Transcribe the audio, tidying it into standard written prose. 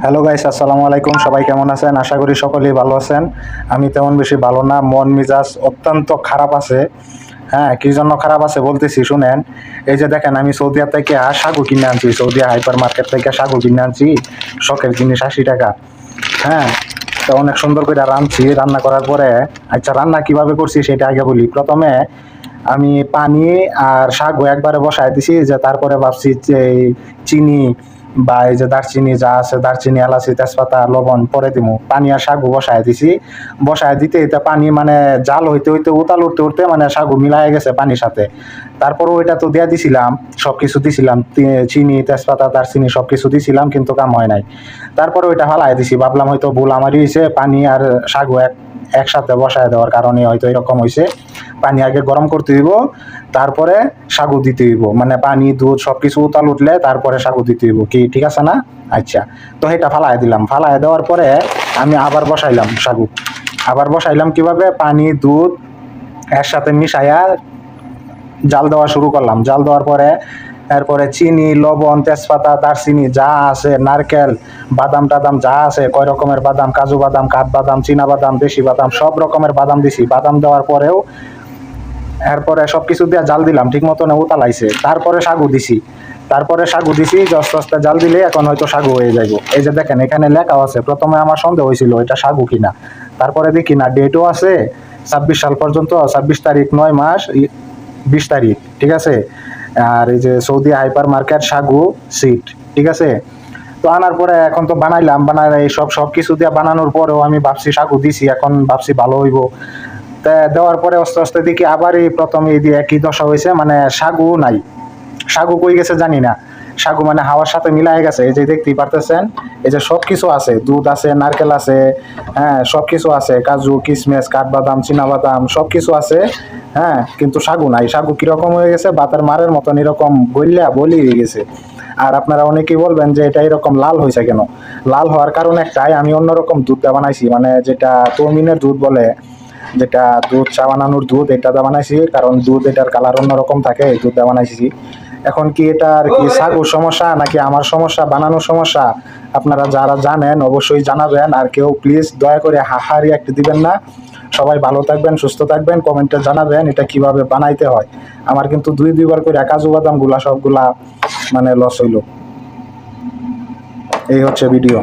Hello guys, আসসালামু আলাইকুম। সবাই কেমন আছেন? আশা করি সকলেই ভালো আছেন। আমি তেমন বেশি ভালো না, মন মেজাজ অত্যন্ত খারাপ আছে। হ্যাঁ, কি জন্য খারাপ আছে বলতেছি শুনেন। এই যে দেখেন, আমি সৌদি আরব থেকে সাগু কিনে আনছি, সৌদি হাইপার মার্কেট থেকে সাগু কিনে আনছি। শখের জিনিস, 80 টাকা। হ্যাঁ, তো অনেক সুন্দর করে রাঁধছি। রান্না করার পরে, আচ্ছা, রান্না কিভাবে করছি সেটা আগে বলি। প্রথমে আমি পানি আর সাগু একবারে বসায় দিছি, যে তারপরে ভাবছি যে এই চিনি বা এই যে দারচিনি যা আছে, দারচিনি, এলাচি, তেজপাতা, লবণ পরে দিমু। পানি আর সাগু বসায় দিছি। বসায় দিতে দিতে পানি মানে জাল হইতে হইতে, উতাল উঠতে উঠতে মানে সাগু মিলায় গেছে পানির সাথে। তারপরে ওইটা তো দিয়া দিছিলাম, সবকিছু দিছিলাম, চিনি, তেজপাতা, দারচিনি সবকিছু দিছিলাম, কিন্তু কাম হয় নাই। তারপরে ওইটা ফালাই দিছি, ভাবলাম হয়তো ভুল আমারই হয়েছে, পানি আর সাগু একসাথে বসায় দেওয়ার কারণে হয়তো এরকম হয়েছে। পানি আগে গরম করতে দিব, তারপরে সাগু দিতে হইব, মানে পানি, দুধ সবকিছু উতাল উঠলে তারপরে সাগু দিতে হইব। কি ঠিক আছে না? আচ্ছা, তো এটা ফালাই দিলাম। ফালাই দেওয়ার পরে আমি আবার বসাইলাম সাগু। আবার বসাইলাম কিভাবে, পানি, দুধ একসাথে মিশাইয়া জাল দেওয়া শুরু করলাম। জাল দেওয়ার পরে এরপরে চিনি, লবণ, তেজপাতা, দারচিনি যা আছে, নারকেল, বাদাম টাদাম যা আছে, কয় রকমের বাদাম, কাজু বাদাম, কাঠবাদাম, চীনা বাদাম, দেশি বাদাম, সব রকমের বাদাম দিছি। বাদাম দেওয়ার পরেও এরপরে সবকিছু দিয়ে জাল দিলাম, ঠিক মতন উতালাইছে। তারপরে সাগু দিছি। আস্তে আস্তে জাল দিলে এখন হয়তো সাগু হয়ে যাইব। এই যে দেখেন, এখানে লেখা আছে। প্রথমে আমার সন্দেহ হয়েছিল এটা সাগু কিনা, তারপরে দেখি না, ডেটও আছে 26 সাল পর্যন্ত, 26 তারিখ 9 মাস 20 তারিখ, ঠিক আছে। আর এই যে সৌদি হাইপার মার্কেট সাগু সিট, ঠিক আছে। তো আনার পরে এখন তো বানাইলাম, এই সবকিছু দিয়ে বানানোর পরেও আমি ভাবছি সাগু দিছি, এখন ভাবছি ভালো হইব। তা দেওয়ার পরে আস্তে আস্তে দেখি আবারই প্রথম এই দিয়ে একই দশা হয়েছে, মানে সাগু নাই। সাগু কই গেছে জানি না। সাগু মানে হাওয়ার সাথে মিলাই গেছে। এই যে দেখতেই পারতেছেন, এই যে সবকিছু আছে, দুধ আছে, নারকেল আছে, হ্যাঁ সবকিছু আছে, কাজু, কিশমিশ, কাঠবাদাম, চীনাবাদাম সবকিছু আছে। হ্যাঁ, কিন্তু সাগু নাই। সাগু কিরকম হয়ে গেছে, বাতার মারের মতন এরকম গলিয়া বলি হয়ে গেছে। আর আপনারা অনেকেই বলবেন যে এটা এরকম লাল হয়েছে কেন। লাল হওয়ার কারণ একটাই, আমি অন্যরকম দুধ বানাইছি, মানে যেটা তমিনের দুধ বলে, যেটা দুধ চা বানানোর দুধ, এটা দিয়ে বানাইছি। কারণ দুধ, এটার কালার অন্যরকম থাকে, এই দুধ দিয়ে বানাইছি। এখন কি এটা আর কি সাগুর সমস্যা নাকি আমার সমস্যা, বানানোর সমস্যা, আপনারা যারা জানেন অবশ্যই জানাবেন। আর কেউ প্লিজ দয়া করে হাহারি একটি দিবেন না। সবাই ভালো থাকবেন, সুস্থ থাকবেন, কমেন্টে জানাবেন এটা কিভাবে বানাইতে হয়। আমার কিন্তু দুইবার করে কাজু বাদাম গুলা সবগুলা মানে লস হইল। এই হচ্ছে ভিডিও।